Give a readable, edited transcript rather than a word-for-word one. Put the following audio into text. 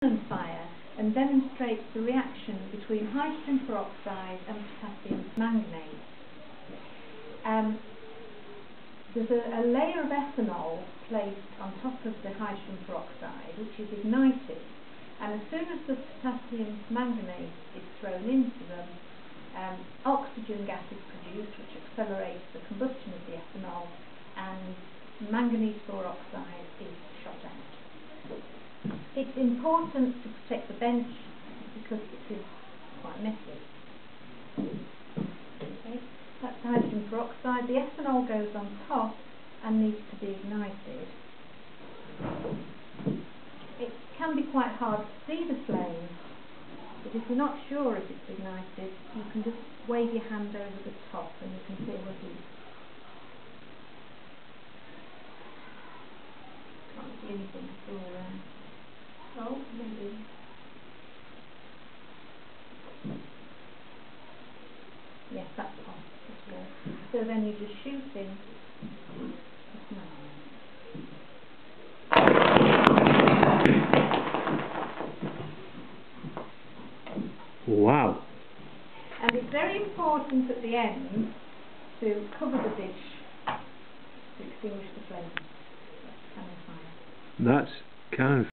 fire and demonstrates the reaction between hydrogen peroxide and potassium manganate. There's a layer of ethanol placed on top of the hydrogen peroxide, which is ignited, and as soon as the potassium manganate is thrown into them, oxygen gas is produced, which accelerates the combustion of the ethanol, and manganese boraxide is shot out. It's important to protect the bench because it is quite messy. Okay, that's hydrogen peroxide. The ethanol goes on top and needs to be ignited. It can be quite hard to see the flame, but if you're not sure if it's ignited, you can just wave your hand over the top and you can feel the heat. Can't see anything at all there. Oh, maybe. Yes, that's hot as well. So then you just shoot in the smell. Wow. And it's very important at the end to cover the dish to extinguish the flame. That's cannon fire. That's kind of